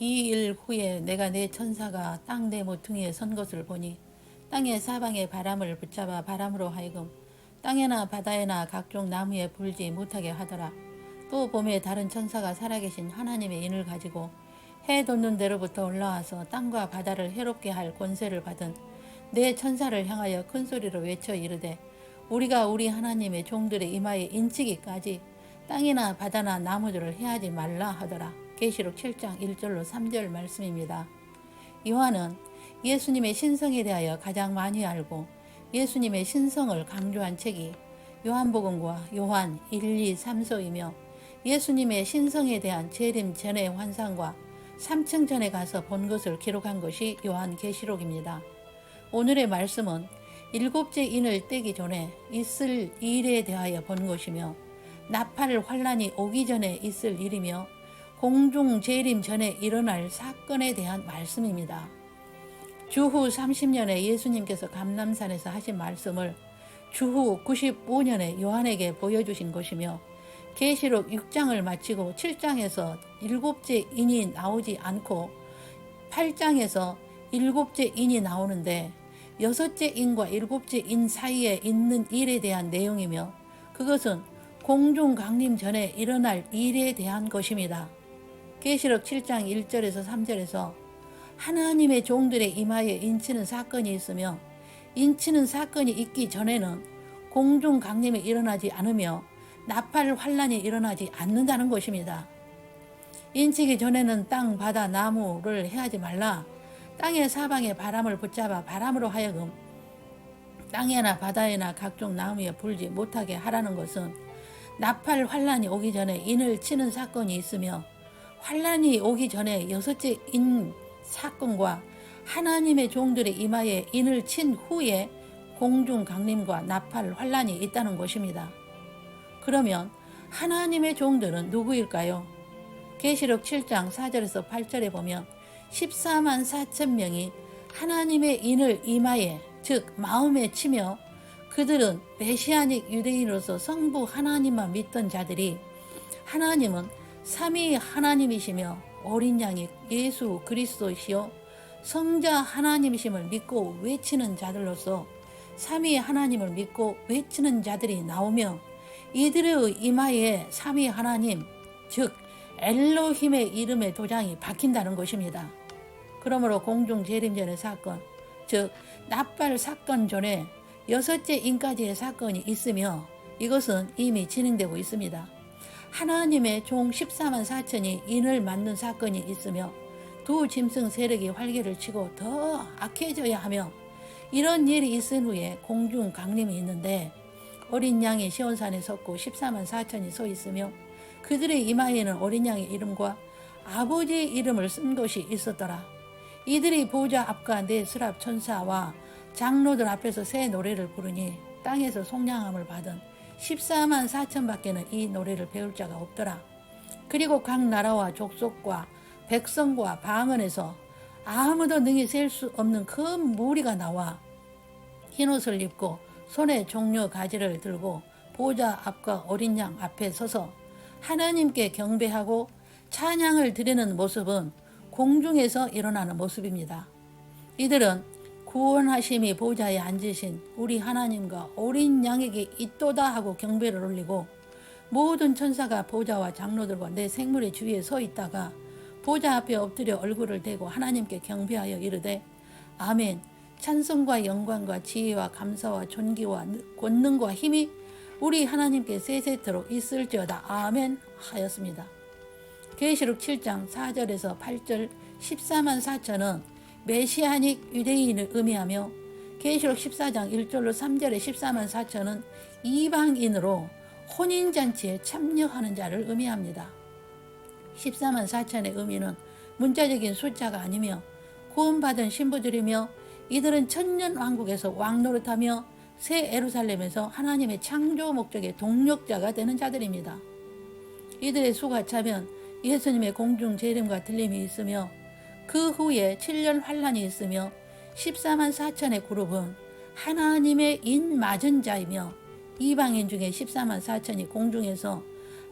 이 일 후에 내가 내 천사가 땅 내 모퉁이에 선 것을 보니 땅의 사방에 바람을 붙잡아 바람으로 하여금 땅에나 바다에나 각종 나무에 불지 못하게 하더라. 또 봄에 다른 천사가 살아계신 하나님의 인을 가지고 해 돋는 데로부터 올라와서 땅과 바다를 해롭게 할 권세를 받은 내 천사를 향하여 큰 소리로 외쳐 이르되 우리가 우리 하나님의 종들의 이마에 인치기까지 땅이나 바다나 나무들을 해하지 말라 하더라. 계시록 7장 1절로 3절 말씀입니다. 요한은 예수님의 신성에 대하여 가장 많이 알고 예수님의 신성을 강조한 책이 요한복음과 요한 1, 2, 3서이며 예수님의 신성에 대한 재림 전의 환상과 3층 전에 가서 본 것을 기록한 것이 요한계시록입니다. 오늘의 말씀은 일곱째 인을 떼기 전에 있을 일에 대하여 본 것이며 나팔 환란이 오기 전에 있을 일이며 공중 재림 전에 일어날 사건에 대한 말씀입니다. 주후 30년에 예수님께서 감람산에서 하신 말씀을 주후 95년에 요한에게 보여주신 것이며 계시록 6장을 마치고 7장에서 일곱째 인이 나오지 않고 8장에서 일곱째 인이 나오는데 여섯째 인과 일곱째 인 사이에 있는 일에 대한 내용이며 그것은 공중 강림 전에 일어날 일에 대한 것입니다. 계시록 7장 1절에서 3절에서 하나님의 종들의 이마에 인치는 사건이 있으며 인치는 사건이 있기 전에는 공중 강림이 일어나지 않으며 나팔 환란이 일어나지 않는다는 것입니다. 인치기 전에는 땅, 바다, 나무를 해하지 말라. 땅의 사방에 바람을 붙잡아 바람으로 하여금 땅에나 바다에나 각종 나무에 불지 못하게 하라는 것은 나팔 환란이 오기 전에 인을 치는 사건이 있으며 환란이 오기 전에 여섯째 인 사건과 하나님의 종들의 이마에 인을 친 후에 공중 강림과 나팔 환란이 있다는 것입니다. 그러면 하나님의 종들은 누구일까요? 계시록 7장 4절에서 8절에 보면 14만 4천 명이 하나님의 인을 이마에 즉 마음에 치며 그들은 메시아닉 유대인으로서 성부 하나님만 믿던 자들이 하나님은 삼위 하나님이시며 어린 양이 예수 그리스도이시요 성자 하나님이심을 믿고 외치는 자들로서 삼위 하나님을 믿고 외치는 자들이 나오며 이들의 이마에 삼위 하나님 즉 엘로힘의 이름의 도장이 박힌다는 것입니다. 그러므로 공중 재림전의 사건 즉 나팔 사건 전에 여섯째 인까지의 사건이 있으며 이것은 이미 진행되고 있습니다. 하나님의 종 14만 4천이 인을 맞는 사건이 있으며 두 짐승 세력이 활개를 치고 더 악해져야 하며 이런 일이 있은 후에 공중 강림이 있는데 어린 양이 시온산에 섰고 14만 4천이 서 있으며 그들의 이마에는 어린 양의 이름과 아버지의 이름을 쓴 것이 있었더라. 이들이 보좌 앞과 네 스랍 천사와 장로들 앞에서 새 노래를 부르니 땅에서 속량함을 받은 14만 4천 밖에는 이 노래를 배울 자가 없더라. 그리고 각 나라와 족속과 백성과 방언에서 아무도 능히 셀 수 없는 큰 무리가 나와 흰옷을 입고 손에 종려 가지를 들고 보좌 앞과 어린 양 앞에 서서 하나님께 경배하고 찬양을 드리는 모습은 공중에서 일어나는 모습입니다. 이들은 구원하심이 보좌에 앉으신 우리 하나님과 어린 양에게 있도다 하고 경배를 올리고 모든 천사가 보좌와 장로들과 내 생물의 주위에 서 있다가 보좌 앞에 엎드려 얼굴을 대고 하나님께 경배하여 이르되 아멘 찬송과 영광과 지혜와 감사와 존귀와 권능과 힘이 우리 하나님께 세세토록 있을지어다 아멘 하였습니다. 계시록 7장 4절에서 8절 14만 4천은 메시아닉 유대인을 의미하며 계시록 14장 1절로 3절의 14만 4천은 이방인으로 혼인잔치에 참여하는 자를 의미합니다. 14만 4천의 의미는 문자적인 숫자가 아니며 구원받은 신부들이며 이들은 천년왕국에서 왕노릇하며 새 예루살렘에서 하나님의 창조 목적의 동력자가 되는 자들입니다. 이들의 수가 차면 예수님의 공중 재림과 들림이 있으며 그 후에 7년 환란이 있으며 14만 4천의 그룹은 하나님의 인 맞은 자이며 이방인 중에 14만 4천이 공중에서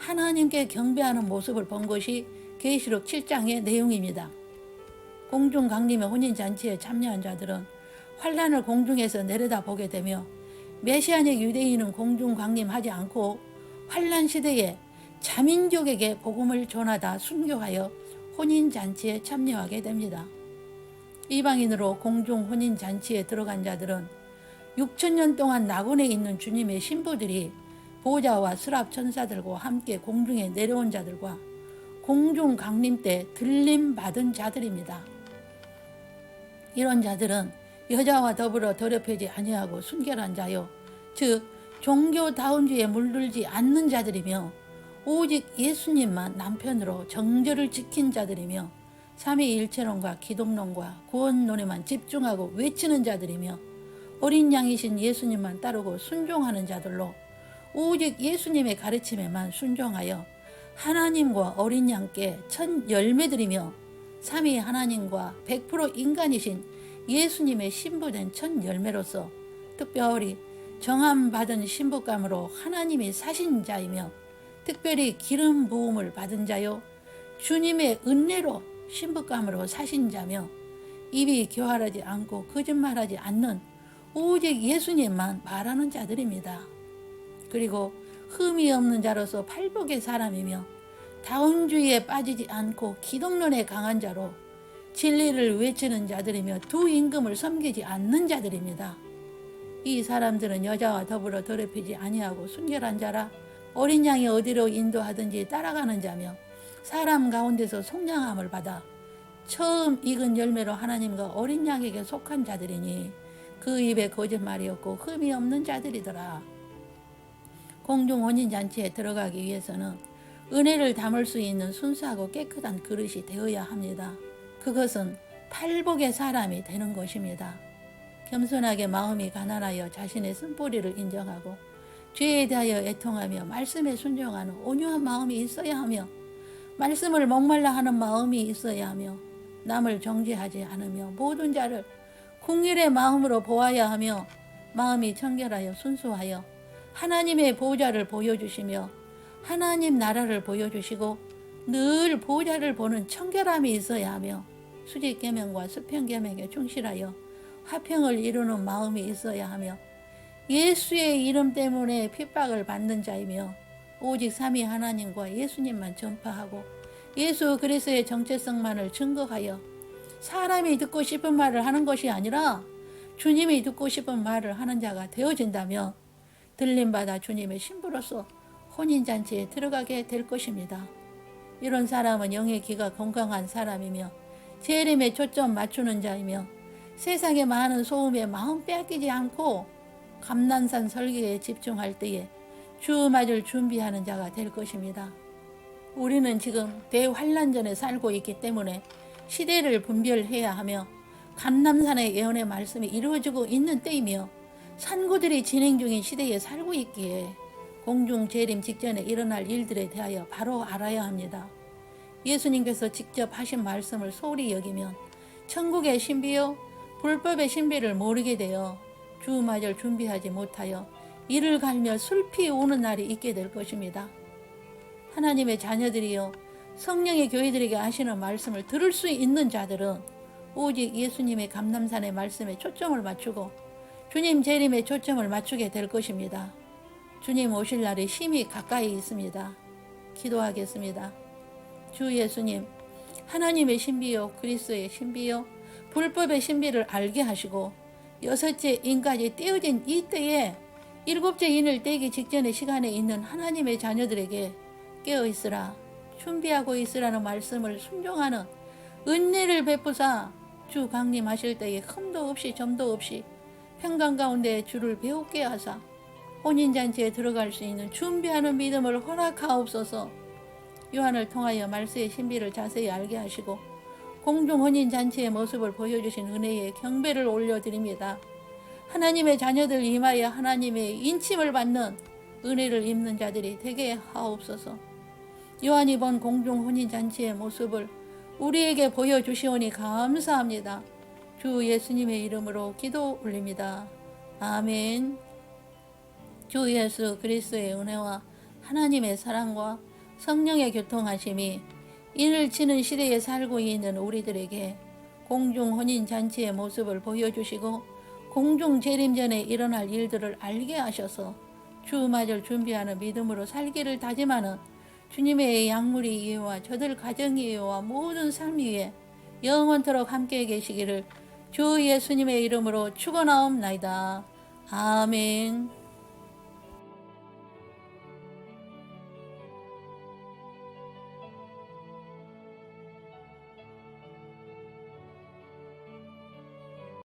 하나님께 경배하는 모습을 본 것이 계시록 7장의 내용입니다. 공중 강림의 혼인잔치에 참여한 자들은 환란을 공중에서 내려다보게 되며 메시아적 유대인은 공중 강림하지 않고 환란 시대에 자민족에게 복음을 전하다 순교하여 혼인잔치에 참여하게 됩니다. 이방인으로 공중 혼인잔치에 들어간 자들은 6천년 동안 낙원에 있는 주님의 신부들이 보좌와 스랍 천사들과 함께 공중에 내려온 자들과 공중 강림 때 들림 받은 자들입니다. 이런 자들은 여자와 더불어 더럽히지 아니하고 순결한 자요, 즉 종교다운주의에 물들지 않는 자들이며 오직 예수님만 남편으로 정절을 지킨 자들이며 삼위일체론과 기독론과 구원론에만 집중하고 외치는 자들이며 어린 양이신 예수님만 따르고 순종하는 자들로 오직 예수님의 가르침에만 순종하여 하나님과 어린 양께 첫 열매들이며 삼위 하나님과 100% 인간이신 예수님의 신부된 첫 열매로서 특별히 정함받은 신부감으로 하나님이 사신 자이며 특별히 기름 부음을 받은 자요, 주님의 은혜로 신부감으로 사신 자며 입이 교활하지 않고 거짓말하지 않는 오직 예수님만 말하는 자들입니다. 그리고 흠이 없는 자로서 팔복의 사람이며 다운주의에 빠지지 않고 기독론에 강한 자로 진리를 외치는 자들이며 두 임금을 섬기지 않는 자들입니다. 이 사람들은 여자와 더불어 더럽히지 아니하고 순결한 자라 어린 양이 어디로 인도하든지 따라가는 자며 사람 가운데서 속량함을 받아 처음 익은 열매로 하나님과 어린 양에게 속한 자들이니 그 입에 거짓말이 없고 흠이 없는 자들이더라. 공중 혼인잔치에 들어가기 위해서는 은혜를 담을 수 있는 순수하고 깨끗한 그릇이 되어야 합니다. 그것은 팔복의 사람이 되는 것입니다. 겸손하게 마음이 가난하여 자신의 쓴뿌리를 인정하고 죄에 대하여 애통하며 말씀에 순종하는 온유한 마음이 있어야 하며 말씀을 목말라 하는 마음이 있어야 하며 남을 정죄하지 않으며 모든 자를 긍휼의 마음으로 보아야 하며 마음이 청결하여 순수하여 하나님의 보좌를 보여주시며 하나님 나라를 보여주시고 늘 보좌를 보는 청결함이 있어야 하며 수직계명과 수평계명에 충실하여 화평을 이루는 마음이 있어야 하며 예수의 이름 때문에 핍박을 받는 자이며 오직 삼위 하나님과 예수님만 전파하고 예수 그리스도의 정체성만을 증거하여 사람이 듣고 싶은 말을 하는 것이 아니라 주님이 듣고 싶은 말을 하는 자가 되어진다며 들림받아 주님의 신부로서 혼인잔치에 들어가게 될 것입니다. 이런 사람은 영의 기가 건강한 사람이며 재림에 초점 맞추는 자이며 세상의 많은 소음에 마음 빼앗기지 않고 감난산 설교에 집중할 때에 주 맞을 준비하는 자가 될 것입니다. 우리는 지금 대환란전에 살고 있기 때문에 시대를 분별해야 하며 감람산의 예언의 말씀이 이루어지고 있는 때이며 산고들이 진행 중인 시대에 살고 있기에 공중 재림 직전에 일어날 일들에 대하여 바로 알아야 합니다. 예수님께서 직접 하신 말씀을 소홀히 여기면 천국의 신비요 불법의 신비를 모르게 되어 주맞을 준비하지 못하여 이를 갈며 슬피 우는 날이 있게 될 것입니다. 하나님의 자녀들이여 성령의 교회들에게 하시는 말씀을 들을 수 있는 자들은 오직 예수님의 감람산의 말씀에 초점을 맞추고 주님 재림에 초점을 맞추게 될 것입니다. 주님 오실 날이 심히 가까이 있습니다. 기도하겠습니다. 주 예수님, 하나님의 신비요 그리스도의 신비요 불법의 신비를 알게 하시고 여섯째 인까지 떼어진 이 때에 일곱째 인을 떼기 직전의 시간에 있는 하나님의 자녀들에게 깨어있으라 준비하고 있으라는 말씀을 순종하는 은혜를 베푸사 주 강림하실 때에 흠도 없이 점도 없이 평강 가운데 주를 배우게 하사 혼인잔치에 들어갈 수 있는 준비하는 믿음을 허락하옵소서. 요한을 통하여 말씀의 신비를 자세히 알게 하시고 공중 혼인잔치의 모습을 보여주신 은혜에 경배를 올려드립니다. 하나님의 자녀들 임하여 하나님의 인침을 받는 은혜를 입는 자들이 되게 하옵소서. 요한이 본 공중 혼인잔치의 모습을 우리에게 보여주시오니 감사합니다. 주 예수님의 이름으로 기도 올립니다. 아멘. 주 예수 그리스도의 은혜와 하나님의 사랑과 성령의 교통하심이 인을 치는 시대에 살고 있는 우리들에게 공중 혼인잔치의 모습을 보여주시고 공중 재림전에 일어날 일들을 알게 하셔서 주맞을 준비하는 믿음으로 살기를 다짐하는 주님의 약물이 이해와 저들 가정이 이해와 모든 삶 위에 영원토록 함께 계시기를 주 예수님의 이름으로 축원하옵나이다. 아멘.